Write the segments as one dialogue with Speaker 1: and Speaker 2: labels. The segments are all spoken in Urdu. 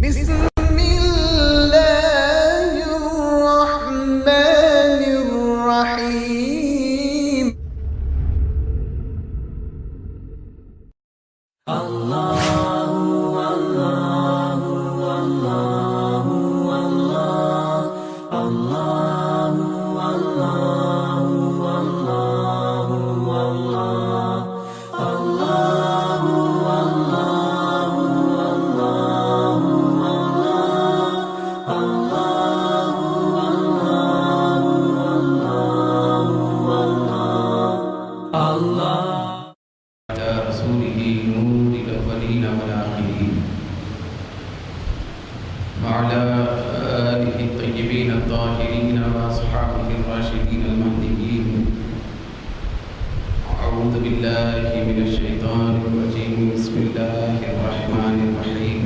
Speaker 1: بسم الله الرحمن الرحيم.
Speaker 2: رسوله نور الأولين والآخرين وعلى آله الطيبين الطاهرين وأصحابه الراشدين المهديين. أعوذ بالله من الشيطان الرجيم. بسم الله الرحمن الرحيم.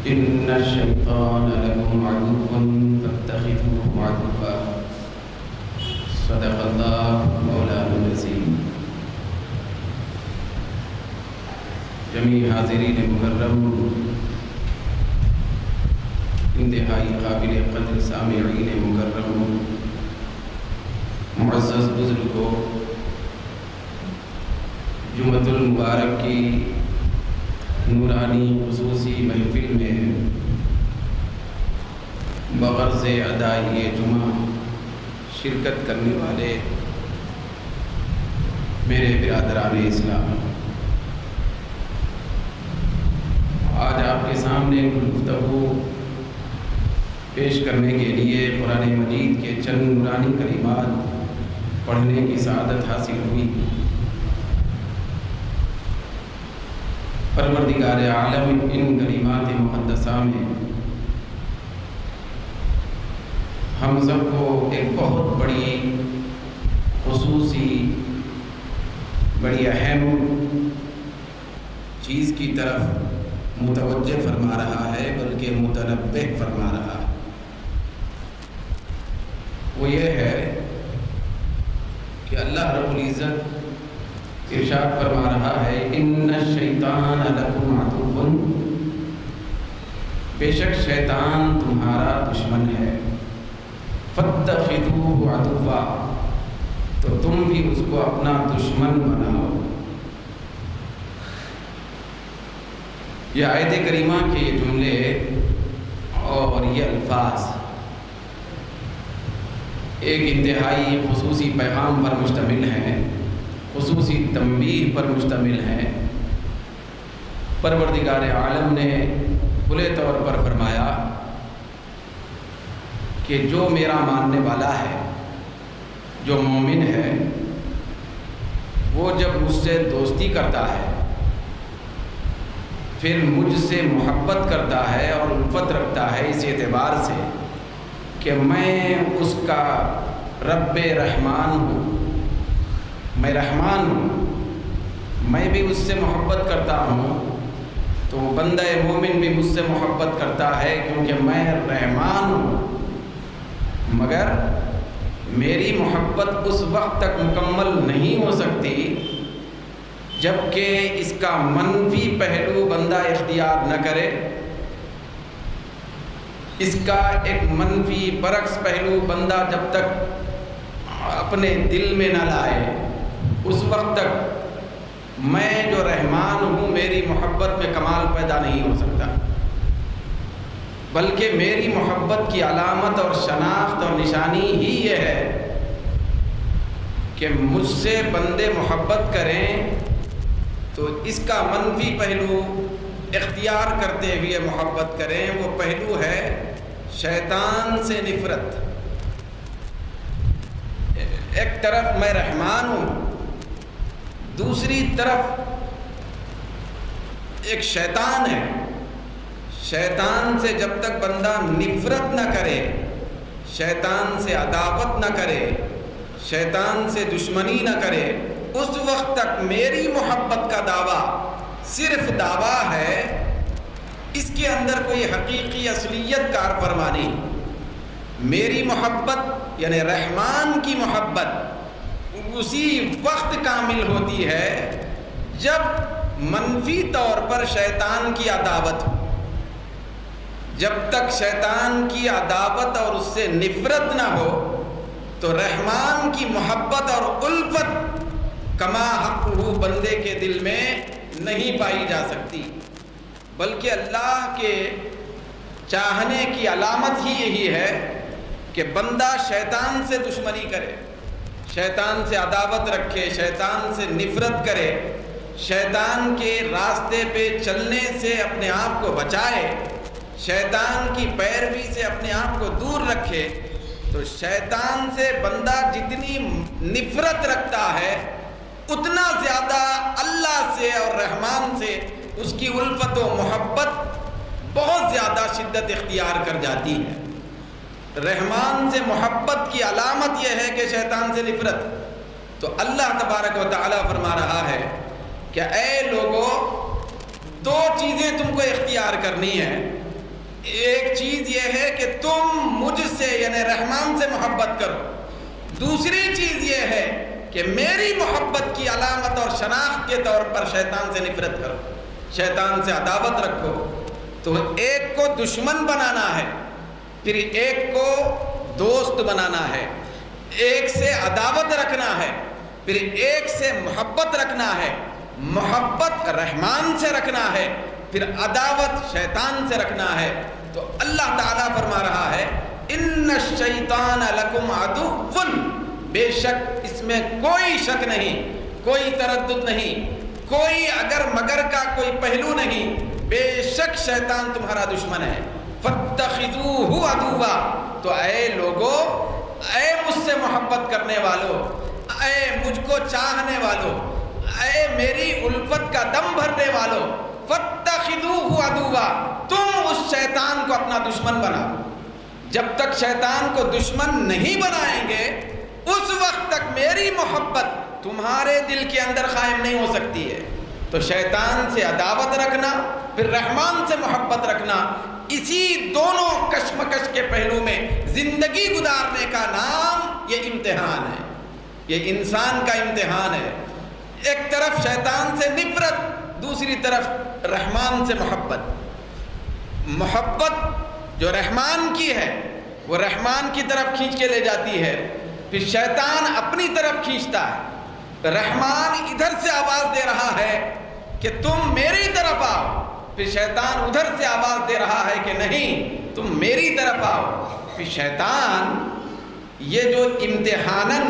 Speaker 2: إن الشيطان لكم عدو فاتخذوه عدوا. صدق اللہ مولانا العظیم. جمیع حاضرین مکرم، انتہائی قابل قدر سامعین مکرم، معزز بزرگوں، جمعۃ المبارک کی نورانی خصوصی محفل میں بغرض ادائی جمعہ شرکت کرنے والے میرے برادران اسلام، آج آپ کے سامنے گفتگو پیش کرنے کے لیے قرآن مجید کے چند نورانی کلمات پڑھنے کی سعادت حاصل ہوئی. پروردگار عالم ان کلمات مقدسہ میں ہم سب کو ایک بہت بڑی خصوصی بڑی اہم چیز کی طرف متوجہ فرما رہا ہے، بلکہ متنبہ فرما رہا ہے. وہ یہ ہے کہ اللہ رب العزت ارشاد فرما رہا ہے، ان الشیطان لکم عدو، بے شک شیطان تمہارا دشمن ہے. فاتخذوه عدوا، تو تم بھی اس کو اپنا دشمن بناؤ. یہ آیت کریمہ کے یہ جملے اور یہ الفاظ ایک انتہائی خصوصی پیغام پر مشتمل ہیں، خصوصی تنبیہ پر مشتمل ہیں. پروردگار عالم نے کھلے طور پر فرمایا کہ جو میرا ماننے والا ہے، جو مومن ہے، وہ جب مجھ سے دوستی کرتا ہے، پھر مجھ سے محبت کرتا ہے اور الفت رکھتا ہے اس اعتبار سے کہ میں اس کا رب رحمان ہوں، میں رحمان ہوں، میں بھی اس سے محبت کرتا ہوں، تو بندہ مومن بھی مجھ سے محبت کرتا ہے کیونکہ میں رحمان ہوں. مگر میری محبت اس وقت تک مکمل نہیں ہو سکتی جب کہ اس کا منفی پہلو بندہ اختیار نہ کرے، اس کا ایک منفی برعکس پہلو بندہ جب تک اپنے دل میں نہ لائے، اس وقت تک میں جو رحمان ہوں میری محبت میں کمال پیدا نہیں ہو سکتا. بلکہ میری محبت کی علامت اور شناخت اور نشانی ہی یہ ہے کہ مجھ سے بندے محبت کریں تو اس کا منفی پہلو اختیار کرتے ہوئے محبت کریں. وہ پہلو ہے شیطان سے نفرت. ایک طرف میں رحمان ہوں، دوسری طرف ایک شیطان ہے. شیطان سے جب تک بندہ نفرت نہ کرے، شیطان سے عداوت نہ کرے، شیطان سے دشمنی نہ کرے، اس وقت تک میری محبت کا دعویٰ صرف دعویٰ ہے، اس کے اندر کوئی حقیقی اصلیت کار فرما نہیں. میری محبت یعنی رحمان کی محبت اسی وقت کامل ہوتی ہے جب منفی طور پر شیطان کی عداوت ہو، جب تک شیطان کی عداوت اور اس سے نفرت نہ ہو تو رحمان کی محبت اور الفت کما حقہ بندے کے دل میں نہیں پائی جا سکتی، بلکہ اللہ کے چاہنے کی علامت ہی یہی ہے کہ بندہ شیطان سے دشمنی کرے، شیطان سے عداوت رکھے، شیطان سے نفرت کرے، شیطان کے راستے پہ چلنے سے اپنے آپ کو بچائے، شیطان کی پیروی سے اپنے آپ کو دور رکھے۔ تو شیطان سے بندہ جتنی نفرت رکھتا ہے اتنا زیادہ اللہ سے اور رحمان سے اس کی الفت و محبت بہت زیادہ شدت اختیار کر جاتی ہے۔ رحمان سے محبت کی علامت یہ ہے کہ شیطان سے نفرت۔ تو اللہ تبارک و تعالیٰ فرما رہا ہے کہ اے لوگوں، دو چیزیں تم کو اختیار کرنی ہے۔ ایک چیز یہ ہے کہ تم مجھ سے یعنی رحمان سے محبت کرو، دوسری چیز یہ ہے کہ میری محبت کی علامت اور شناخت کے طور پر شیطان سے نفرت کرو، شیطان سے عداوت رکھو۔ تو ایک کو دشمن بنانا ہے، پھر ایک کو دوست بنانا ہے، ایک سے عداوت رکھنا ہے، پھر ایک سے محبت رکھنا ہے، محبت رحمان سے رکھنا ہے، پھر عداوت شیطان سے رکھنا ہے۔ تو اللہ تعالیٰ فرما رہا ہے ان الشیطان لکم عدو، بے شک اس میں کوئی شک نہیں، کوئی تردد نہیں، کوئی اگر مگر کا کوئی پہلو نہیں، بے شک شیطان تمہارا دشمن ہے۔ فاتخذوہ عدوا، تو اے لوگو، اے مجھ سے محبت کرنے والوں، اے مجھ کو چاہنے والوں، اے میری الفت کا دم بھرنے والوں، فاتخذوہ عدوا، تم اس شیطان کو اپنا دشمن بناؤ۔ جب تک شیطان کو دشمن نہیں بنائیں گے اس وقت تک میری محبت تمہارے دل کے اندر قائم نہیں ہو سکتی ہے۔ تو شیطان سے عداوت رکھنا، پھر رحمان سے محبت رکھنا، اسی دونوں کشمکش کے پہلو میں زندگی گزارنے کا نام یہ امتحان ہے، یہ انسان کا امتحان ہے۔ ایک طرف شیطان سے نفرت، دوسری طرف رحمان سے محبت۔ محبت جو رحمان کی ہے وہ رحمان کی طرف کھینچ کے لے جاتی ہے، پھر شیطان اپنی طرف کھینچتا ہے۔ رحمان ادھر سے آواز دے رہا ہے کہ تم میری طرف آؤ، پھر شیطان ادھر سے آواز دے رہا ہے کہ نہیں تم میری طرف آؤ۔ پھر شیطان یہ جو امتحاناً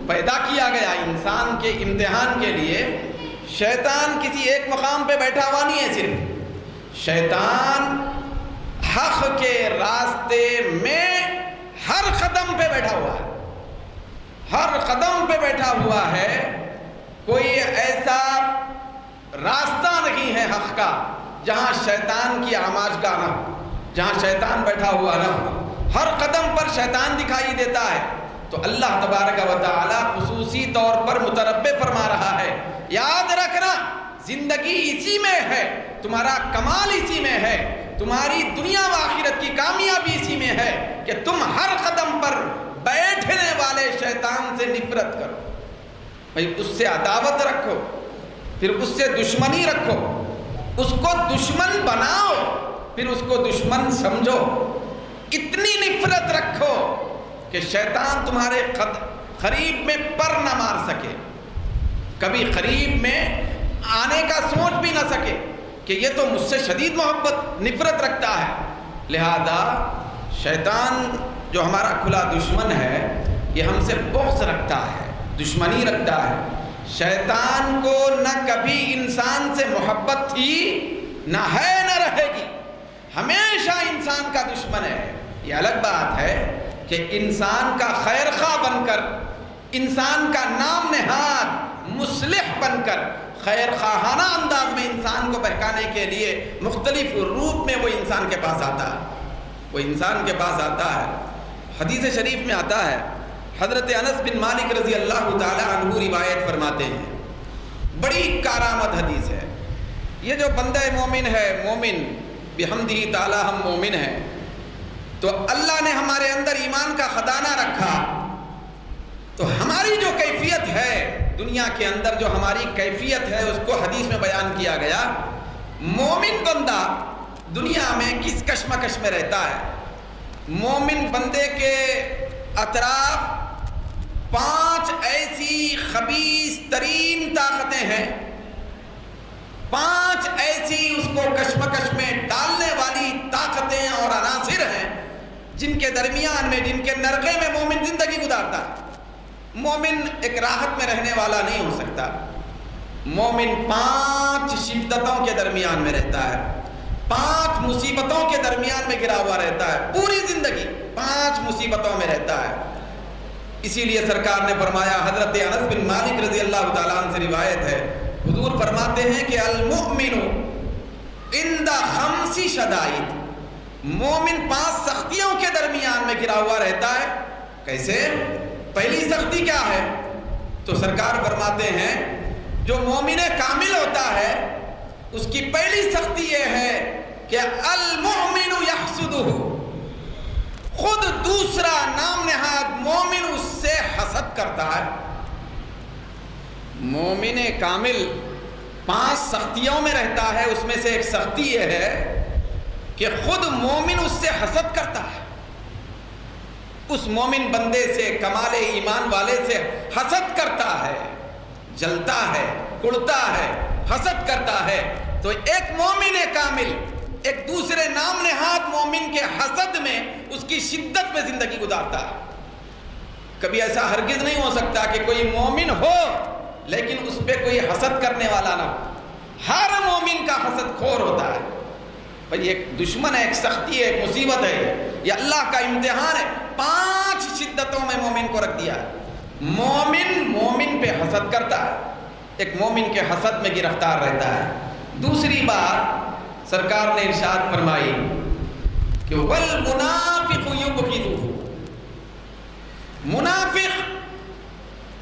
Speaker 2: پیدا کیا گیا انسان کے امتحان کے لیے، شیطان کسی ایک مقام پہ بیٹھا ہوا نہیں ہے، صرف شیطان حق کے راستے میں ہر قدم پہ بیٹھا ہوا ہے، ہر قدم پہ بیٹھا ہوا ہے۔ کوئی ایسا راستہ نہیں ہے حق کا جہاں شیطان کی آماجگاہ نہ ہو، جہاں شیطان بیٹھا ہوا نہ ہو، ہر قدم پر شیطان دکھائی دیتا ہے۔ تو اللہ تبارک و تعالی خصوصی طور پر متربع فرما رہا ہے، یاد رکھنا زندگی اسی میں ہے، تمہارا کمال اسی میں ہے، تمہاری دنیا و آخرت کی کامیابی اسی میں ہے کہ تم ہر قدم پر بیٹھنے والے شیطان سے نفرت کرو، بھئی اس سے عداوت رکھو، پھر اس سے دشمنی رکھو، اس کو دشمن بناؤ، پھر اس کو دشمن سمجھو، اتنی نفرت رکھو کہ شیطان تمہارے قریب میں پر نہ مار سکے، کبھی قریب میں آنے کا سوچ بھی نہ سکے کہ یہ تو مجھ سے شدید محبت نفرت رکھتا ہے۔ لہذا شیطان جو ہمارا کھلا دشمن ہے یہ ہم سے بغض رکھتا ہے، دشمنی رکھتا ہے۔ شیطان کو نہ کبھی انسان سے محبت تھی، نہ ہے، نہ رہے گی، ہمیشہ انسان کا دشمن ہے۔ یہ الگ بات ہے کہ انسان کا خیر خواہ بن کر، انسان کا نام نہاد مصلح بن کر، خیر خواہانہ انداز میں انسان کو بہکانے کے لیے مختلف روپ میں وہ انسان کے پاس آتا ہے، وہ انسان کے پاس آتا ہے۔ حدیث شریف میں آتا ہے، حضرت انس بن مالک رضی اللہ تعالی عنہ روایت فرماتے ہیں، بڑی کارآمد حدیث ہے۔ یہ جو بندہ مومن ہے، مومن بحمدہ تعالی ہم مومن ہیں، تو اللہ نے ہمارے اندر ایمان کا خزانہ رکھا، تو ہماری جو کیفیت ہے دنیا کے اندر جو ہماری کیفیت ہے اس کو حدیث میں بیان کیا گیا. مومن بندہ دنیا میں کس کشمکش میں رہتا ہے؟ مومن بندے کے اطراف 5 ایسی خبیث ترین طاقتیں ہیں، 5 ایسی اس کو کشمکش میں ڈالنے والی طاقتیں اور عناصر ہیں جن کے درمیان میں، جن کے نرغے میں مومن زندگی گزارتا ہے. مومن ایک راحت میں رہنے والا نہیں ہو سکتا. مومن 5 شدتوں کے درمیان میں رہتا ہے، 5 مصیبتوں کے درمیان میں گرا ہوا رہتا ہے. پوری زندگی 5 مصیبتوں میں رہتا ہے. اسی لیے سرکار نے فرمایا، حضرت انس بن مالک رضی اللہ تعالیٰ عنہ سے روایت ہے، حضور فرماتے ہیں کہ المؤمن عند 5 شدائد، مومن 5 سختیوں کے درمیان میں گرا ہوا رہتا ہے. کیسے؟ پہلی سختی کیا ہے؟ تو سرکار فرماتے ہیں جو مومن کامل ہوتا ہے اس کی پہلی سختی یہ ہے کہ المؤمن یحسدہ، خود دوسرا نام نہاد مومن اس سے حسد کرتا ہے. مومن کامل 5 سختیوں میں رہتا ہے، اس میں سے ایک سختی یہ ہے کہ خود مومن اس سے حسد کرتا ہے. اس مومن بندے سے، کمال ایمان والے سے حسد کرتا ہے، جلتا ہے، کڑتا ہے، حسد کرتا ہے. تو ایک مومن کامل ایک دوسرے نام نہاد مومن کے حسد میں، اس کی شدت میں زندگی گزارتا ہے. کبھی ایسا ہرگز نہیں ہو سکتا کہ کوئی مومن ہو لیکن اس پہ کوئی حسد کرنے والا نہ ہو. ہر مومن کا حسد خور ہوتا ہے. بھئی ایک دشمن ہے، ایک سختی ہے، ایک مصیبت ہے، یہ اللہ کا امتحان ہے. 5 شدتوں میں مومن کو رکھ دیا ہے. مومن پہ حسد کرتا ہے، ایک مومن کے حسد میں گرفتار رہتا ہے. دوسری بات سرکار نے ارشاد فرمائی کہ والمنافق یبغضہ، منافق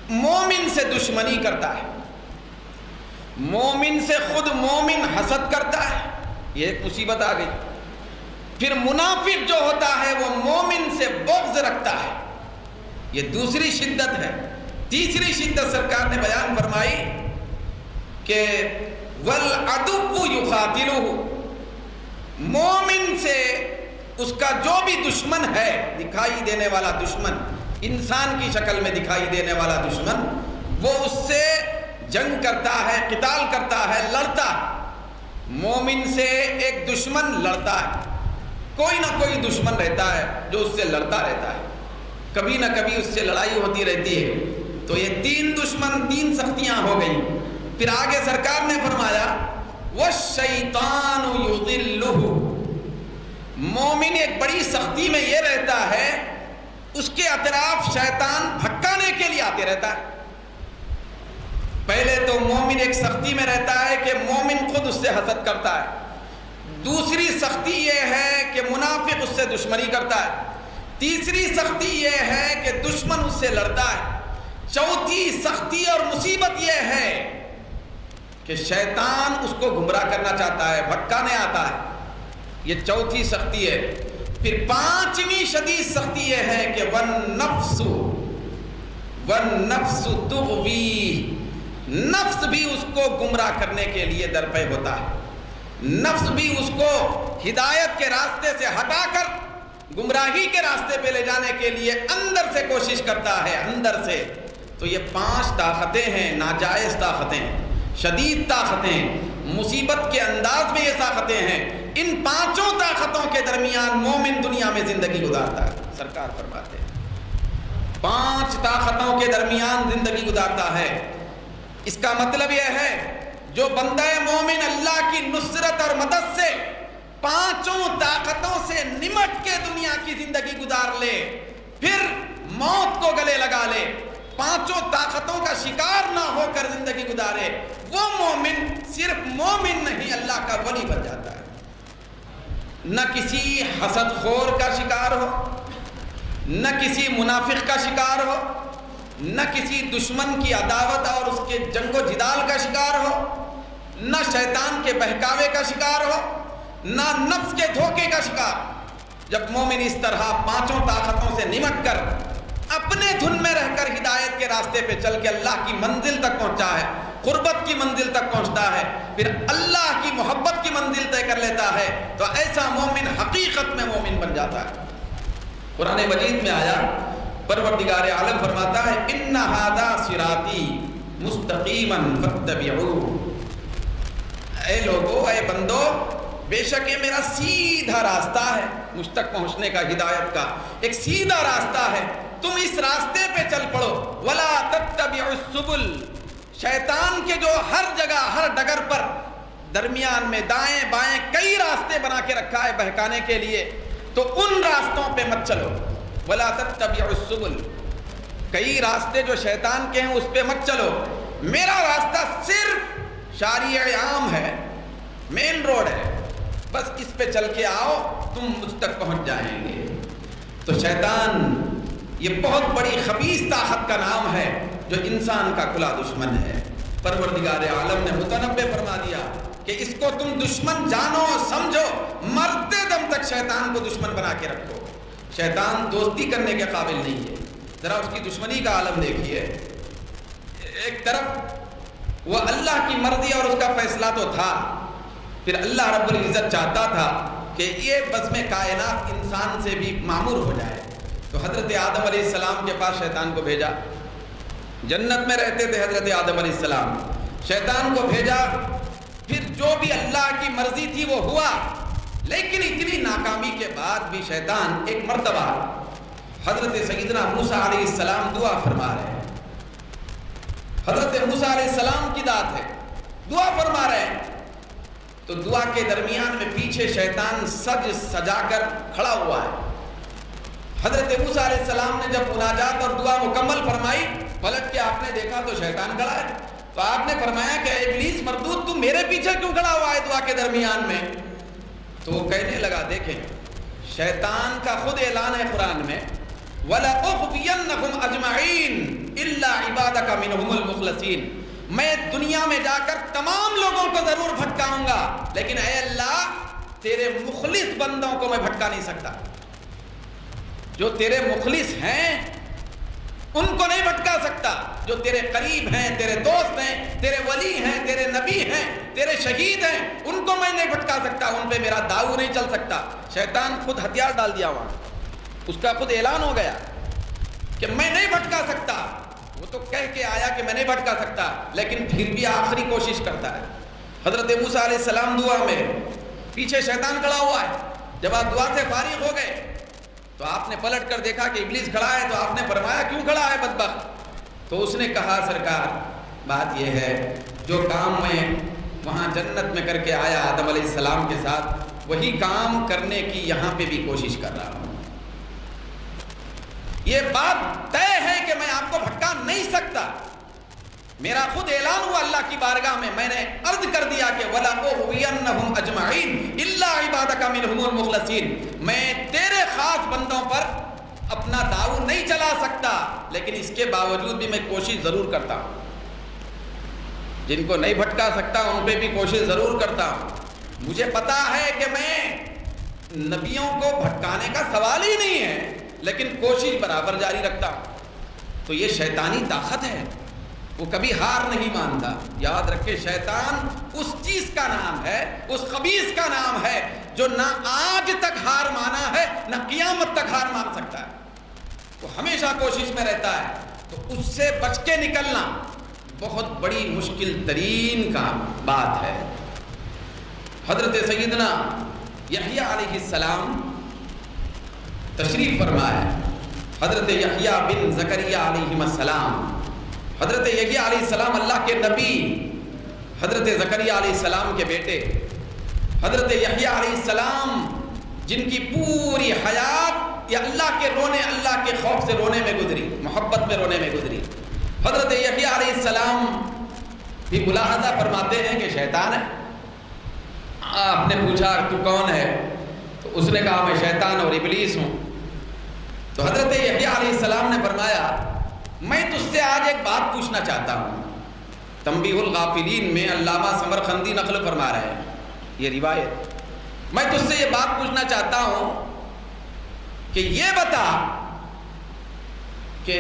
Speaker 2: مومن سے دشمنی کرتا ہے، مومن سے خود مومن حسد کرتا ہے. یہ ایک مصیبت آ گئی. پھر منافق جو ہوتا ہے وہ مومن سے بغض رکھتا ہے، یہ دوسری شدت ہے. تیسری شدت سرکار نے بیان فرمائی کہ والعدو یقاتلہ، مومن سے اس کا جو بھی دشمن ہے، دکھائی دینے والا دشمن، انسان کی شکل میں دکھائی دینے والا دشمن، وہ اس سے جنگ کرتا ہے، قتال کرتا ہے، لڑتا ہے. مومن سے ایک دشمن لڑتا ہے، کوئی نہ کوئی دشمن رہتا ہے جو اس سے لڑتا رہتا ہے، کبھی نہ کبھی اس سے لڑائی ہوتی رہتی ہے. تو یہ 3 دشمن، 3 سختیاں ہو گئی. پھر آگے سرکار نے فرمایا والشیطان یضلہ، مومن ایک بڑی سختی میں یہ رہتا ہے اس کے اطراف شیطان بھٹکانے کے لیے آتے رہتا ہے. پہلے تو مومن ایک سختی میں رہتا ہے کہ مومن خود اس سے حسد کرتا ہے. دوسری سختی یہ ہے کہ منافق اس سے دشمنی کرتا ہے. تیسری سختی یہ ہے کہ دشمن اس سے لڑتا ہے. چوتھی سختی اور مصیبت یہ ہے کہ شیطان اس کو گمراہ کرنا چاہتا ہے، بھٹکانے آتا ہے. یہ چوتھی سختی ہے. پھر 5ویں شدید سختی یہ ہے کہ والنفس تغوی، نفس بھی اس کو گمراہ کرنے کے لیے درپے ہوتا ہے. نفس بھی اس کو ہدایت کے راستے سے ہٹا کر گمراہی کے راستے پہ لے جانے کے لیے اندر سے کوشش کرتا ہے، اندر سے. تو یہ 5 طاقتیں ہیں، ناجائز طاقتیں، شدید طاقتیں، مصیبت کے انداز میں یہ طاقتیں ہیں. ان 5 طاقتوں کے درمیان مومن دنیا میں زندگی گزارتا ہے. سرکار فرماتے ہیں 5 طاقتوں کے درمیان زندگی گزارتا ہے. اس کا مطلب یہ ہے جو بندہ مومن اللہ کی نصرت اور مدد سے 5 طاقتوں سے نمٹ کے دنیا کی زندگی گزار لے، پھر موت کو گلے لگا لے، 5 طاقتوں کا شکار نہ ہو کر زندگی گزارے، وہ مومن صرف مومن نہیں، اللہ کا ولی بن جاتا ہے. نہ کسی حسد خور کا شکار ہو، نہ کسی منافق کا شکار ہو، نہ کسی دشمن کی عداوت اور اس کے جنگ و جدال کا شکار ہو، نہ شیطان کے بہکاوے کا شکار ہو، نہ نفس کے دھوکے کا شکار. جب مومن اس طرح 5 طاقتوں سے نمٹ کر اپنے دھن میں رہ کر ہدایت کے راستے پہ چل کے اللہ کی منزل تک پہنچا ہے، قربت کی منزل تک پہنچتا ہے، پھر اللہ کی محبت کی منزل طے کر لیتا ہے، تو ایسا مومن حقیقت میں مومن بن جاتا ہے۔ قرآن مجید میں آیا، پروردگار عالم فرماتا ہے ان ھذا صراطی مستقیما فاتبعوہ، اے لوگو، اے بندو، بے شک یہ میرا سیدھا راستہ ہے، مجھ تک پہنچنے کا، ہدایت کا ایک سیدھا راستہ ہے، تم اس راستے پہ چل پڑو۔ ولا تتبعوا السبل، شیطان کے جو ہر جگہ ہر ڈگر پر درمیان میں دائیں بائیں کئی راستے بنا کے رکھا ہے بہکانے کے لیے، تو ان راستوں پہ مت چلو۔ ولا تتبعوا السبل، کئی راستے جو شیطان کے ہیں اس پہ مت چلو، میرا راستہ صرف شارع عام ہے، مین روڈ ہے، بس اس پہ چل کے آؤ، تم مجھ تک پہنچ جائیں گے۔ تو شیطان یہ بہت بڑی خبیث طاقت کا نام ہے جو انسان کا کھلا دشمن ہے۔ پروردگار عالم نے متنبہ فرما دیا کہ اس کو تم دشمن جانو، سمجھو، مرتے دم تک شیطان کو دشمن بنا کے رکھو۔ شیطان دوستی کرنے کے قابل نہیں ہے، ذرا اس کی دشمنی کا عالم دیکھیے۔ ایک طرف وہ اللہ کی مرضی اور اس کا فیصلہ تو تھا، پھر اللہ رب العزت چاہتا تھا کہ یہ بزم کائنات انسان سے بھی معمور ہو جائے، تو حضرت آدم علیہ السلام کے پاس شیطان کو بھیجا۔ جنت میں رہتے تھے حضرت آدم علیہ السلام، شیطان کو بھیجا، پھر جو بھی اللہ کی مرضی تھی وہ ہوا، لیکن اتنی ناکامی کے بعد بھی شیطان ایک مرتبہ حضرت سیدنا موسیٰ علیہ السلام دعا فرما رہے ہیں، حضرت موسیٰ علیہ السلام کی ذات ہے، دعا فرما رہے ہیں، تو دعا کے درمیان میں پیچھے شیطان سجا کر کھڑا ہوا ہے۔ حضرت موسیٰ علیہ السلام نے جب مناجات اور دعا مکمل فرمائی، پلٹ کے آپ نے دیکھا تو شیطان کھڑا ہے، تو آپ نے فرمایا کہ ابلیس مردود، تم میرے پیچھے کیوں کھڑا ہوا ہے دعا کے درمیان میں؟ تو وہ کہنے لگا، دیکھیں شیطان کا خود اعلان ہے قرآن میں، وَلَأُغْوِيَنَّهُمْ أَجْمَعِينَ إِلَّا عِبَادَكَ مِنْهُمُ الْمُخْلَصِينَ، میں دنیا میں جا کر تمام لوگوں کو ضرور بھٹکاؤں گا، لیکن اے اللہ تیرے مخلص بندوں کو میں بھٹکا نہیں سکتا، جو تیرے مخلص ہیں ان کو نہیں بھٹکا سکتا، جو تیرے قریب ہیں، تیرے دوست ہیں، تیرے ولی ہیں، تیرے نبی ہیں، تیرے شہید ہیں، ان کو میں نہیں بھٹکا سکتا، ان پہ میرا داؤ نہیں چل سکتا۔ شیطان خود ہتھیار ڈال دیا وہاں، اس کا خود اعلان ہو گیا کہ میں نہیں بھٹکا سکتا، وہ تو کہہ کے آیا کہ میں نہیں بھٹکا سکتا، لیکن پھر بھی آخری کوشش کرتا ہے۔ حضرت موسیٰ علیہ السلام دعا میں، پیچھے شیطان کھڑا ہوا ہے، جب آپ دعا سے فارغ ہو گئے تو آپ نے پلٹ کر دیکھا کہ ابلیس کھڑا ہے، تو آپ نے فرمایا کیوں کھڑا ہے بدبخت؟ تو اس نے کہا سرکار بات یہ ہے، جو کام میں وہاں جنت میں کر کے آیا آدم علیہ السلام کے ساتھ، وہی کام کرنے کی یہاں پہ بھی کوشش کر رہا ہوں۔ یہ بات طے ہے کہ میں آپ کو بھٹکا نہیں سکتا، میرا خود اعلان ہوا اللہ کی بارگاہ میں نے عرض کر دیا کہ وَلَأُغْوِيَنَّهُمْ أَجْمَعِينَ إِلَّا عِبَادَكَ مِنْهُمُ الْمُخْلَصِينَ، میں تیرے خاص بندوں پر اپنا داؤ نہیں چلا سکتا، لیکن اس کے باوجود بھی میں کوشش ضرور کرتا ہوں، جن کو نہیں بھٹکا سکتا ان پہ بھی کوشش ضرور کرتا ہوں۔ مجھے پتا ہے کہ میں نبیوں کو بھٹکانے کا سوال ہی نہیں ہے، لیکن کوشش برابر جاری رکھتا ہوں۔ تو یہ شیطانی طاقت ہے، وہ کبھی ہار نہیں مانتا۔ یاد رکھے شیطان اس چیز کا نام ہے، اس خبیث کا نام ہے جو نہ آج تک ہار مانا ہے نہ قیامت تک ہار مان سکتا ہے، وہ ہمیشہ کوشش میں رہتا ہے۔ تو اس سے بچ کے نکلنا بہت بڑی مشکل ترین کا بات ہے۔ حضرت سیدنا یحییٰ علیہ السلام تشریف فرمائے، حضرت یحییٰ بن زکریا علیہ السلام، حضرت یحییٰ علیہ السلام اللہ کے نبی، حضرت زکریا علیہ السلام کے بیٹے، حضرت یحییٰ علیہ السلام جن کی پوری حیات یہ اللہ کے رونے، اللہ کے خوف سے رونے میں گزری، محبت میں رونے میں گزری۔ حضرت یحییٰ علیہ السلام بھی ملاحظہ فرماتے ہیں کہ شیطان ہے۔ آپ نے پوچھا تو کون ہے؟ تو اس نے کہا میں شیطان اور ابلیس ہوں۔ تو حضرت یحییٰ علیہ السلام نے فرمایا میں تجھ سے آج ایک بات پوچھنا چاہتا ہوں۔ تنبیہ الغافلین میں علامہ سمرقندی نقل فرما رہے ہیں یہ روایت، میں تجھ سے یہ بات پوچھنا چاہتا ہوں کہ یہ بتا کہ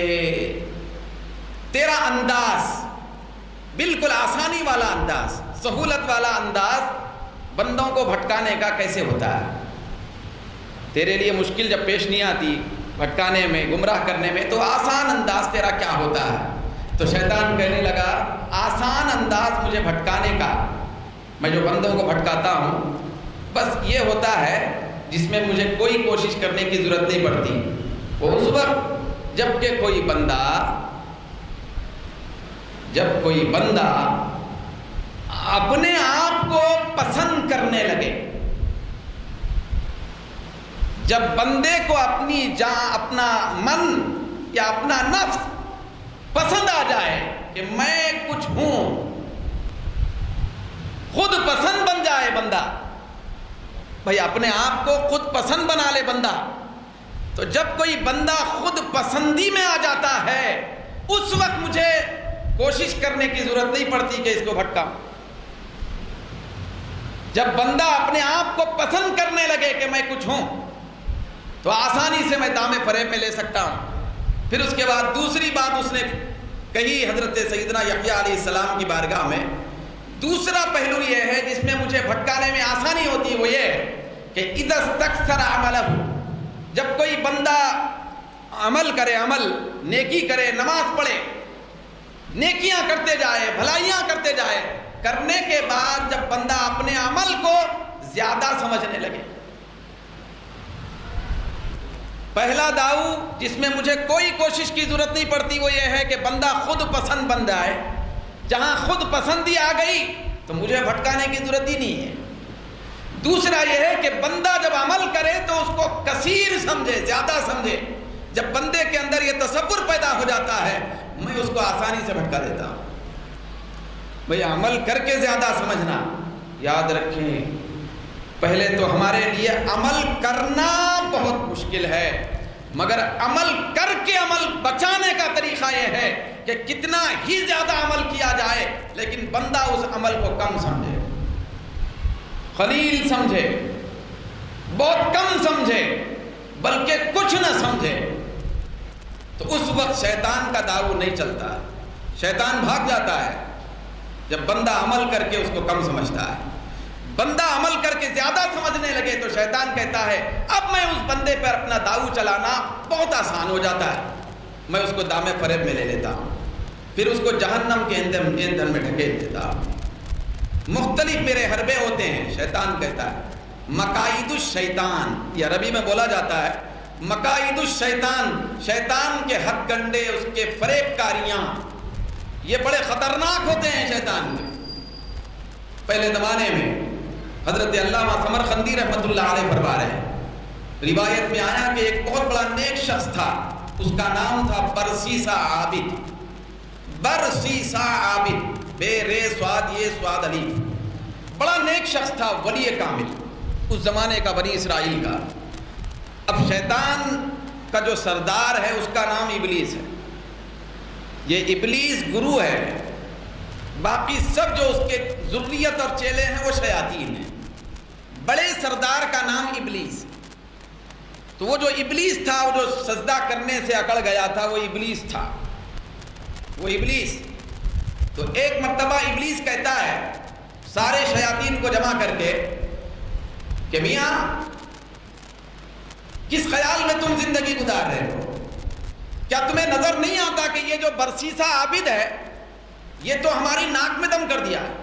Speaker 2: تیرا انداز بالکل آسانی والا انداز، سہولت والا انداز بندوں کو بھٹکانے کا کیسے ہوتا ہے؟ تیرے لیے مشکل جب پیش نہیں آتی بھٹکانے میں، گمراہ کرنے میں، تو آسان انداز تیرا کیا ہوتا ہے؟ تو شیطان کہنے لگا آسان انداز مجھے بھٹکانے کا، میں جو بندوں کو بھٹکاتا ہوں بس یہ ہوتا ہے جس میں مجھے کوئی کوشش کرنے کی ضرورت نہیں پڑتی، وہ اس وقت جب کہ کوئی بندہ اپنے آپ کو پسند کرنے لگے، جب بندے کو اپنی جان، اپنا من یا اپنا نفس پسند آ جائے کہ میں کچھ ہوں، خود پسند بن جائے بندہ، بھائی اپنے آپ کو خود پسند بنا لے بندہ، تو جب کوئی بندہ خود پسندی میں آ جاتا ہے اس وقت مجھے کوشش کرنے کی ضرورت نہیں پڑتی کہ اس کو بھٹکاؤں۔ جب بندہ اپنے آپ کو پسند کرنے لگے کہ میں کچھ ہوں تو آسانی سے میں دام فریب میں لے سکتا ہوں۔ پھر اس کے بعد دوسری بات اس نے کہی حضرت سیدنا یحییٰ علیہ السلام کی بارگاہ میں، دوسرا پہلو یہ ہے جس میں مجھے بھٹکانے میں آسانی ہوتی ہے، وہ یہ ہے کہ اذا استکثر عملہ، جب کوئی بندہ عمل کرے، عمل نیکی کرے، نماز پڑھے، نیکیاں کرتے جائے، بھلائیاں کرتے جائے، کرنے کے بعد جب بندہ اپنے عمل کو زیادہ سمجھنے لگے، پہلا داؤ جس میں مجھے کوئی کوشش کی ضرورت نہیں پڑتی وہ یہ ہے کہ بندہ خود پسند بن جائے، جہاں خود پسندی آ گئی تو مجھے بھٹکانے کی ضرورت ہی نہیں ہے۔ دوسرا یہ ہے کہ بندہ جب عمل کرے تو اس کو کثیر سمجھے، زیادہ سمجھے، جب بندے کے اندر یہ تصور پیدا ہو جاتا ہے میں اس کو آسانی سے بھٹکا دیتا ہوں۔ بھئی عمل کر کے زیادہ سمجھنا، یاد رکھیں پہلے تو ہمارے لیے عمل کرنا بہت مشکل ہے، مگر عمل کر کے عمل بچانے کا طریقہ یہ ہے کہ کتنا ہی زیادہ عمل کیا جائے لیکن بندہ اس عمل کو کم سمجھے، قلیل سمجھے، بہت کم سمجھے، بلکہ کچھ نہ سمجھے، تو اس وقت شیطان کا داؤ نہیں چلتا، شیطان بھاگ جاتا ہے۔ جب بندہ عمل کر کے اس کو کم سمجھتا ہے، بندہ عمل کر کے زیادہ سمجھنے لگے تو شیطان کہتا ہے اب میں اس بندے پر اپنا داؤ چلانا بہت آسان ہو جاتا ہے، میں اس کو دام فریب میں لے لیتا ہوں، پھر اس کو جہنم کے ایندھن میں ڈھکیل دیتا ہوں۔ مختلف میرے حربے ہوتے ہیں، شیطان کہتا ہے مقائد الشیطان، یہ عربی میں بولا جاتا ہے مقائد الشیطان، شیطان کے ہتھ کنڈے، اس کے فریب کاریاں، یہ بڑے خطرناک ہوتے ہیں شیطان کے۔ پہلے زمانے میں حضرت علامہ سمرقندی رحمۃ اللہ علیہ فرما رہے ہیں، روایت میں آیا کہ ایک بہت بڑا نیک شخص تھا، اس کا نام تھا برسیسا عابد، برسیسا عابد، بے رے سواد یہ سواد الف، بڑا نیک شخص تھا، ولی کامل، اس زمانے کا بنی اسرائیل کا۔ اب شیطان کا جو سردار ہے اس کا نام ابلیس ہے، یہ ابلیس گرو ہے، باقی سب جو اس کے ذریت اور چیلے ہیں وہ شیاطین ہیں، بڑے سردار کا نام ابلیس۔ تو وہ جو ابلیس تھا، وہ جو سجدہ کرنے سے اکڑ گیا تھا، وہ ابلیس تھا، وہ ابلیس۔ تو ایک مرتبہ ابلیس کہتا ہے سارے شیاطین کو جمع کر کے کہ میاں کس خیال میں تم زندگی گزار رہے ہو؟ کیا تمہیں نظر نہیں آتا کہ یہ جو برسیسا عابد ہے یہ تو ہماری ناک میں دم کر دیا ہے،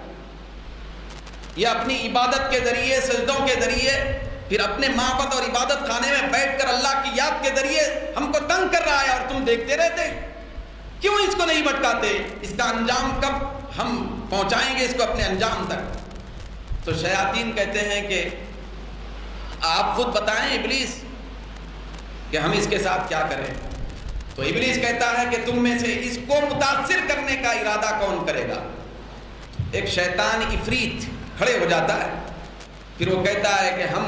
Speaker 2: یہ اپنی عبادت کے ذریعے، سجدوں کے ذریعے، پھر اپنے معبد اور عبادت خانے میں بیٹھ کر اللہ کی یاد کے ذریعے ہم کو تنگ کر رہا ہے اور تم دیکھتے رہتے، کیوں اس کو نہیں بھٹکاتے؟ اس کا انجام کب ہم پہنچائیں گے اس کو اپنے انجام تک؟ تو شیاطین کہتے ہیں کہ آپ خود بتائیں ابلیس کہ ہم اس کے ساتھ کیا کریں؟ تو ابلیس کہتا ہے کہ تم میں سے اس کو متاثر کرنے کا ارادہ کون کرے گا؟ ایک شیطان عفریت کھڑے ہو جاتا ہے، پھر وہ کہتا ہے کہ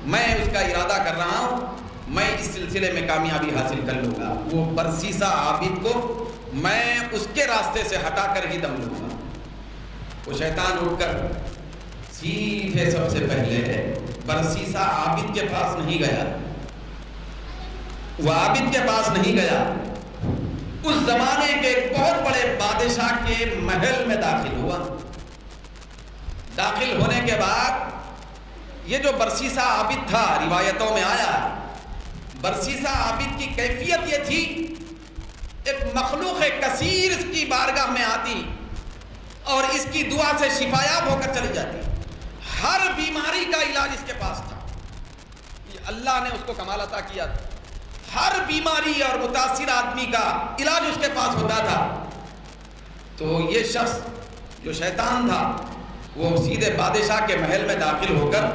Speaker 2: میں اس کا ارادہ کر رہا ہوں، میں اس سلسلے میں کامیابی حاصل کر لوں گا، وہ برسیسا عابد کو میں اس کے راستے سے ہٹا کر ہی دم لوں گا۔ وہ شیطان اٹھ کر سیدھے سب سے پہلے برسیسا عابد کے پاس نہیں گیا، وہ عابد کے پاس نہیں گیا، اس زمانے کے ایک بہت بڑے بادشاہ کے محل میں داخل ہوا۔ داخل ہونے کے بعد یہ جو برسیسہ عابد تھا، روایتوں میں آیا برسیسہ عابد کی کیفیت یہ تھی، ایک مخلوق کثیر اس کی بارگاہ میں آتی اور اس کی دعا سے شفایاب ہو کر چلی جاتی۔ ہر بیماری کا علاج اس کے پاس تھا، اللہ نے اس کو کمال عطا کیا تھا۔ ہر بیماری اور متاثر آدمی کا علاج اس کے پاس ہوتا تھا۔ تو یہ شخص جو شیطان تھا وہ سیدھے بادشاہ کے محل میں داخل ہو کر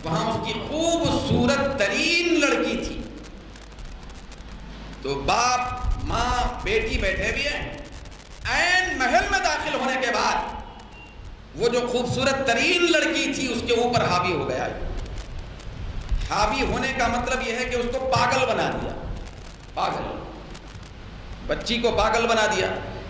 Speaker 2: وہاں اس کی خوبصورت ترین لڑکی تھی، تو باپ ماں بیٹی بیٹھے بھی ہیں، عین محل میں داخل ہونے کے بعد وہ جو خوبصورت ترین لڑکی تھی اس کے اوپر حاوی ہو گیا۔ حاوی ہونے کا مطلب یہ ہے کہ اس کو پاگل بنا دیا، پاگل، بچی کو پاگل بنا دیا۔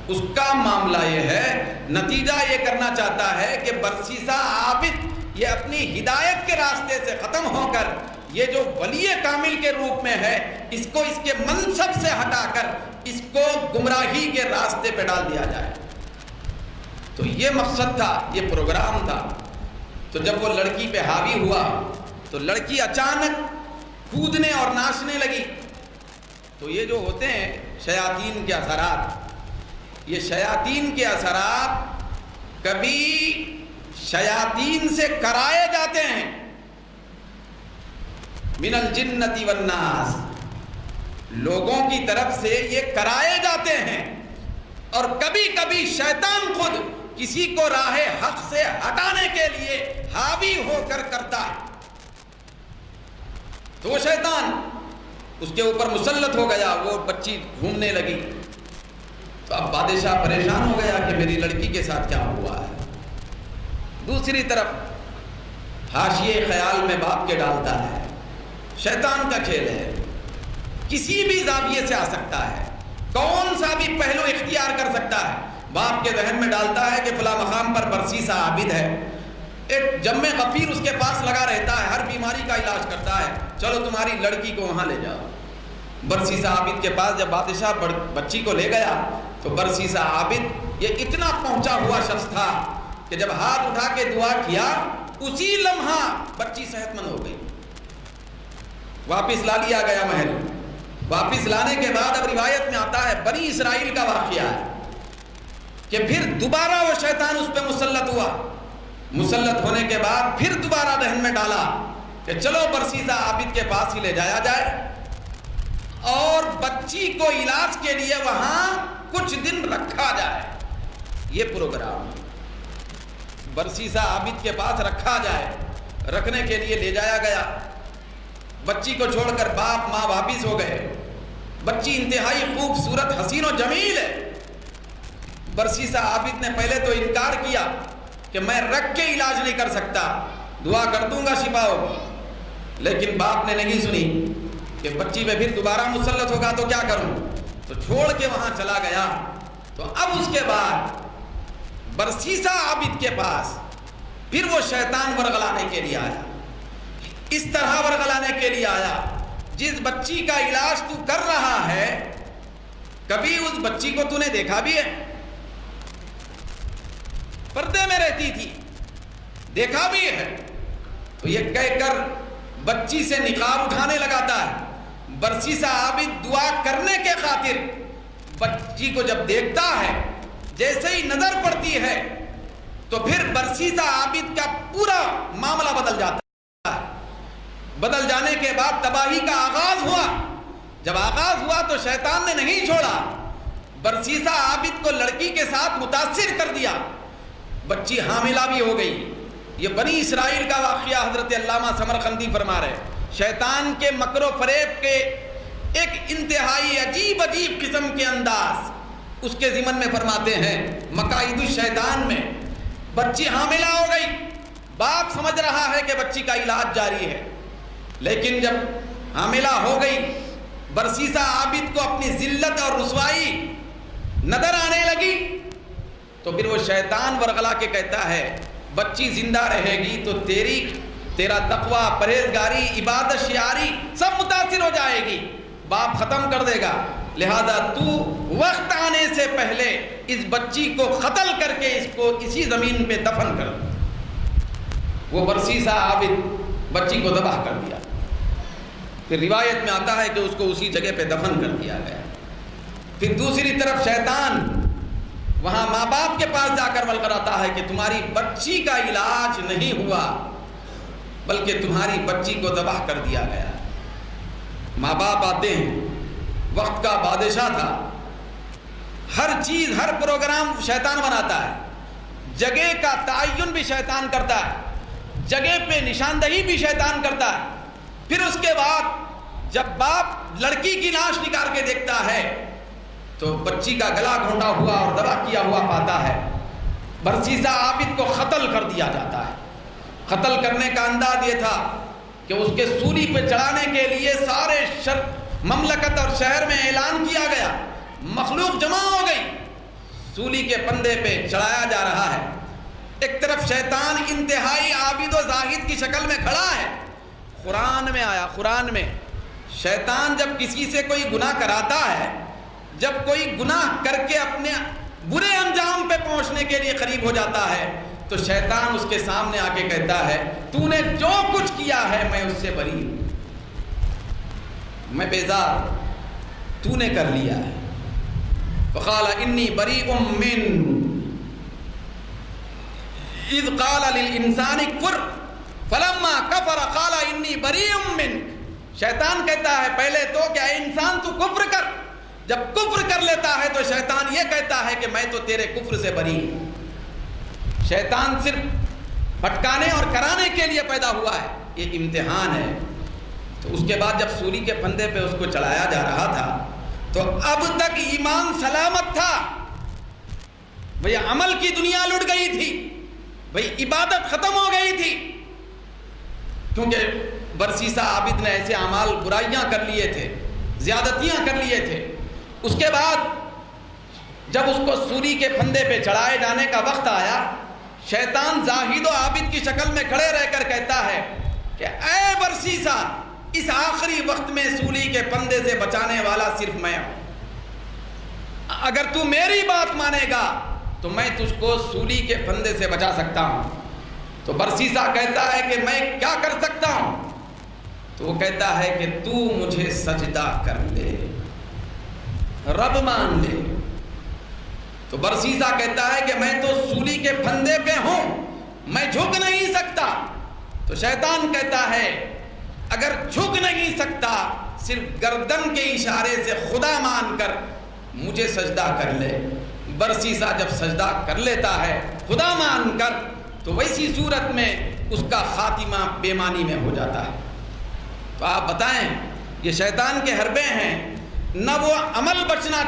Speaker 2: اس کا معاملہ یہ ہے، نتیجہ یہ کرنا چاہتا ہے کہ برسیسہ عابد یہ اپنی ہدایت کے راستے سے ختم ہو کر یہ جو ولی کامل کے روپ میں ہے اس کو اس کے منصب سے ہٹا کر اس کو گمراہی کے راستے پہ ڈال دیا جائے۔ تو یہ مقصد تھا، یہ پروگرام تھا۔ تو جب وہ لڑکی پہ حاوی ہوا تو لڑکی اچانک کودنے اور ناچنے لگی۔ تو یہ جو ہوتے ہیں شیاطین کے اثرات، یہ شیاطین کے اثرات کبھی شیاطین سے کرائے جاتے ہیں، من الجنت والناس، لوگوں کی طرف سے یہ کرائے جاتے ہیں، اور کبھی کبھی شیطان خود کسی کو راہ حق سے ہٹانے کے لیے حاوی ہو کر کرتا ہے۔ تو وہ شیطان اس کے اوپر مسلط ہو گیا، وہ بچی گھومنے لگی۔ تو اب بادشاہ پریشان ہو گیا کہ میری لڑکی کے ساتھ کیا ہوا ہے۔ دوسری طرف حاشیے خیال میں باپ کے ڈالتا ہے، شیطان کا کھیل ہے، کسی بھی زاویے سے آ سکتا ہے، کون سا بھی پہلو اختیار کر سکتا ہے۔ باپ کے ذہن میں ڈالتا ہے کہ فلاں مقام پر برسیسہ عابد ہے، ایک جم غفیر اس کے پاس لگا رہتا ہے، ہر بیماری کا علاج کرتا ہے، چلو تمہاری لڑکی کو وہاں لے جاؤ۔ برسیسہ عابد کے پاس جب بادشاہ بچی کو لے گیا تو برسیسہ عابد یہ اتنا پہنچا ہوا شخص تھا کہ جب ہاتھ اٹھا کے دعا کیا اسی لمحہ بچی صحت مند ہو گئی۔ واپس لا لیا گیا محل۔ واپس لانے کے بعد اب روایت میں آتا ہے، بنی اسرائیل کا واقعہ ہے کہ پھر دوبارہ وہ شیطان اس پہ مسلط ہوا۔ مسلط ہونے کے بعد پھر دوبارہ ذہن میں ڈالا کہ چلو برسیسہ عابد کے پاس ہی لے جایا جائے اور بچی کو علاج کے لیے وہاں کچھ دن رکھا جائے۔ یہ پروگرام برسیسہ عابد کے پاس رکھا جائے، رکھنے کے لیے لے جایا گیا۔ بچی کو چھوڑ کر باپ ماں واپس ہو گئے۔ بچی انتہائی خوبصورت حسین و جمیل ہے۔ برسیسہ عابد نے پہلے تو انکار کیا کہ میں رکھ کے علاج نہیں کر سکتا، دعا کر دوں گا شفا ہوگی، لیکن باپ نے نہیں سنی کہ بچی پہ پھر دوبارہ مسلط ہوگا تو کیا کروں، تو چھوڑ کے وہاں چلا گیا۔ تو اب اس کے بعد برسیسہ عابد کے پاس پھر وہ شیطان ورغلانے کے لیے آیا، اس طرح ورغلانے کے لیے آیا، جس بچی کا علاج تو کر رہا ہے کبھی اس بچی کو تو نے دیکھا بھی ہے؟ پردے میں رہتی تھی، دیکھا بھی ہے؟ تو یہ کہہ کر بچی سے نقاب اٹھانے لگاتا ہے۔ برسیسہ عابد دعا کرنے کے خاطر بچی کو جب دیکھتا ہے، جیسے ہی نظر پڑتی ہے تو پھر برسیسہ عابد کا پورا معاملہ بدل جاتا ہے۔ بدل جانے کے بعد تباہی کا آغاز ہوا۔ جب آغاز ہوا تو شیطان نے نہیں چھوڑا، برسیسہ عابد کو لڑکی کے ساتھ متاثر کر دیا، بچی حاملہ بھی ہو گئی۔ یہ بنی اسرائیل کا واقعہ حضرت علامہ سمرقندی فرما رہے، شیطان کے مکر و فریب کے ایک انتہائی عجیب قسم کے انداز اس کے ضمن میں فرماتے ہیں۔ مقاصد الشیطان میں بچی حاملہ ہو گئی، باپ سمجھ رہا ہے کہ بچی کا علاج جاری ہے، لیکن جب حاملہ ہو گئی برسیسہ عابد کو اپنی ذلت اور رسوائی نظر آنے لگی، تو پھر وہ شیطان ورغلا کے کہتا ہے بچی زندہ رہے گی تو تیرا تقوی، پرہیزگاری، عبادت، شیاری سب متاثر ہو جائے گی، باپ ختم کر دے گا، لہذا تو وقت آنے سے پہلے اس بچی کو قتل کر کے اس کو اسی زمین پہ دفن کر دو۔ وہ برسیسہ عابد بچی کو ذبح کر دیا، پھر روایت میں آتا ہے کہ اس کو اسی جگہ پہ دفن کر دیا گیا۔ پھر دوسری طرف شیطان وہاں ماں باپ کے پاس جا کر ولغراتا ہے کہ تمہاری بچی کا علاج نہیں ہوا بلکہ تمہاری بچی کو ذبح کر دیا گیا۔ ماں باپ آتے ہیں، وقت کا بادشاہ تھا، ہر چیز ہر پروگرام شیطان بناتا ہے، جگہ کا تعین بھی شیطان کرتا ہے، جگہ پہ نشاندہی بھی شیطان کرتا ہے۔ پھر اس کے بعد جب باپ لڑکی کی لاش نکال کے دیکھتا ہے تو بچی کا گلا گھونٹا ہوا اور ذبح کیا ہوا پاتا ہے۔ برسیسہ عابد کو قتل کر دیا جاتا ہے۔ قتل کرنے کا انداز یہ تھا کہ اس کے سولی پہ چڑھانے کے لیے سارے مملکت اور شہر میں اعلان کیا گیا، مخلوق جمع ہو گئی، سولی کے پندے پہ چڑھایا جا رہا ہے۔ ایک طرف شیطان انتہائی عابد و زاہد کی شکل میں کھڑا ہے۔ قرآن میں آیا، قرآن میں شیطان جب کسی سے کوئی گناہ کراتا ہے، جب کوئی گناہ کر کے اپنے برے انجام پہ پہنچنے کے لیے قریب ہو جاتا ہے تو شیطان اس کے سامنے آ کے کہتا ہے تو نے جو کچھ کیا ہے میں اس سے بری ہوں، میں بیزار، تو نے کر لیا ہے۔ فقال انی بریء من اذ قال للانسان کفر فلما کفر قال انی بریء من۔ شیطان کہتا ہے پہلے تو کہ اے انسان تو کفر کر، جب کفر کر لیتا ہے تو شیطان یہ کہتا ہے کہ میں تو تیرے کفر سے بری ہوں۔ شیطان صرف بھٹکانے اور کرانے کے لیے پیدا ہوا ہے، یہ امتحان ہے۔ تو اس کے بعد جب سولی کے پھندے پہ اس کو چڑھایا جا رہا تھا تو اب تک ایمان سلامت تھا، بھئی عمل کی دنیا لٹ گئی تھی، بھئی عبادت ختم ہو گئی تھی، کیونکہ برسیسہ عابد نے ایسے اعمال برائیاں کر لیے تھے، زیادتیاں کر لیے تھے۔ اس کے بعد جب اس کو سولی کے پھندے پہ چڑھائے جانے کا وقت آیا، شیطان زاہد و عابد کی شکل میں کھڑے رہ کر کہتا ہے کہ اے برسیسہ، اس آخری وقت میں سولی کے پھندے سے بچانے والا صرف میں ہوں، اگر تو میری بات مانے گا تو میں تجھ کو سولی کے پھندے سے بچا سکتا ہوں۔ تو برسیسہ کہتا ہے کہ میں کیا کر سکتا ہوں؟ تو وہ کہتا ہے کہ تو مجھے سجدہ کر لے، رب مان لے۔ تو برسیسہ کہتا ہے کہ میں تو سولی کے پھندے پہ ہوں، میں جھک نہیں سکتا۔ تو شیطان کہتا ہے اگر جھک نہیں سکتا، صرف گردن کے اشارے سے خدا مان کر مجھے سجدہ کر لے۔ برسیسہ جب سجدہ کر لیتا ہے خدا مان کر تو ویسی صورت میں اس کا خاتمہ بےمانی میں ہو جاتا ہے۔ تو آپ بتائیں، یہ شیطان کے حربے ہیں، نہ وہ عمل بچانا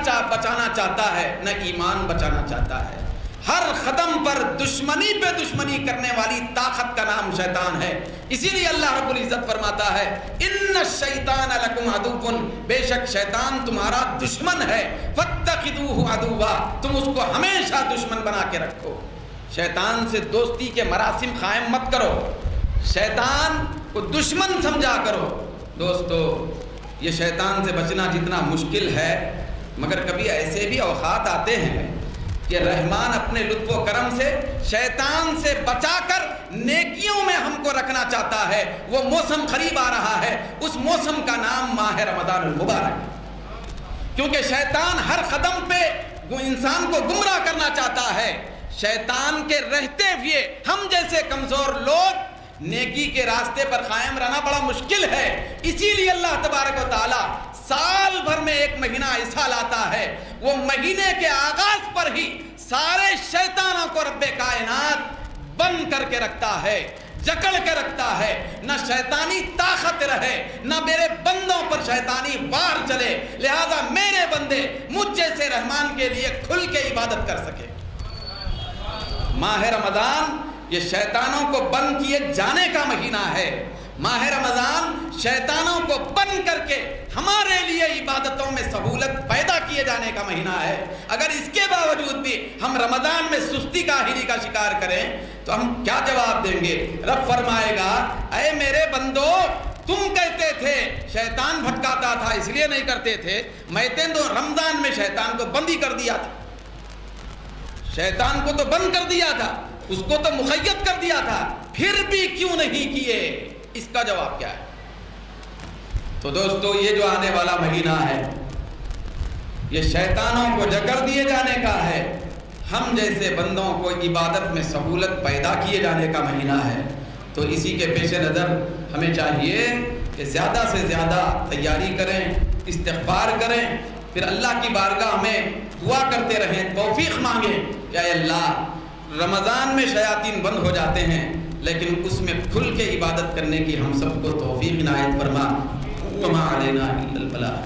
Speaker 2: چاہتا ہے، نہ ایمان بچانا چاہتا ہے۔ ہر قدم پر دشمنی پہ دشمنی کرنے والی طاقت کا نام شیطان ہے۔ اسی لیے اللہ رب العزت فرماتا ہے ان الشیطان لکم عدو، بے شک شیطان تمہارا دشمن ہے، فاتخذوہ عدوا، تم اس کو ہمیشہ دشمن بنا کے رکھو۔ شیطان سے دوستی کے مراسم قائم مت کرو، شیطان کو دشمن سمجھا کرو۔ دوستو، یہ شیطان سے بچنا جتنا مشکل ہے، مگر کبھی ایسے بھی اوقات آتے ہیں کہ رحمان اپنے لطف و کرم سے شیطان سے بچا کر نیکیوں میں ہم کو رکھنا چاہتا ہے۔ وہ موسم قریب آ رہا ہے، اس موسم کا نام ماہ رمضان المبارک، کیونکہ شیطان ہر قدم پہ انسان کو گمراہ کرنا چاہتا ہے۔ شیطان کے رہتے ہوئے ہم جیسے کمزور لوگ نیکی کے راستے پر قائم رہنا بڑا مشکل ہے۔ اسی لیے اللہ تبارک و تعالی سال بھر میں ایک مہینہ ایسا لاتا ہے، وہ مہینے کے آغاز پر ہی سارے شیطانوں کو رب کائنات بند کر کے رکھتا ہے، جکڑ کے رکھتا ہے، نہ شیطانی طاقت رہے، نہ میرے بندوں پر شیطانی وار چلے، لہذا میرے بندے مجھ جیسے رحمان کے لیے کھل کے عبادت کر سکے۔ ماہ رمضان یہ شیطانوں کو بند کیے جانے کا مہینہ ہے۔ ماہ رمضان شیطانوں کو بند کر کے ہمارے لیے عبادتوں میں سہولت پیدا کیے جانے کا مہینہ ہے۔ اگر اس کے باوجود بھی ہم رمضان میں سستی کاہلی کا شکار کریں تو ہم کیا جواب دیں گے؟ رب فرمائے گا اے میرے بندو، تم کہتے تھے شیطان بھٹکاتا تھا اس لیے نہیں کرتے تھے. میں تو رمضان میں شیطان کو بند ہی کر دیا تھا. شیطان کو تو بند کر دیا تھا, اس کو تو مقید کر دیا تھا, پھر بھی کیوں نہیں کیے؟ اس کا جواب کیا ہے؟ تو دوستو یہ جو آنے والا مہینہ ہے یہ شیطانوں کو جکڑ دیے جانے کا ہے, ہم جیسے بندوں کو عبادت میں سہولت پیدا کیے جانے کا مہینہ ہے. تو اسی کے پیش نظر ہمیں چاہیے کہ زیادہ سے زیادہ تیاری کریں, استغفار کریں, پھر اللہ کی بارگاہ میں دعا کرتے رہیں, توفیق مانگیں کہ اے اللہ رمضان میں شیاطین بند ہو جاتے ہیں لیکن اس میں کھل کے عبادت کرنے کی ہم سب کو توفیق عنایت فرما. وما علینا الا البلاغ.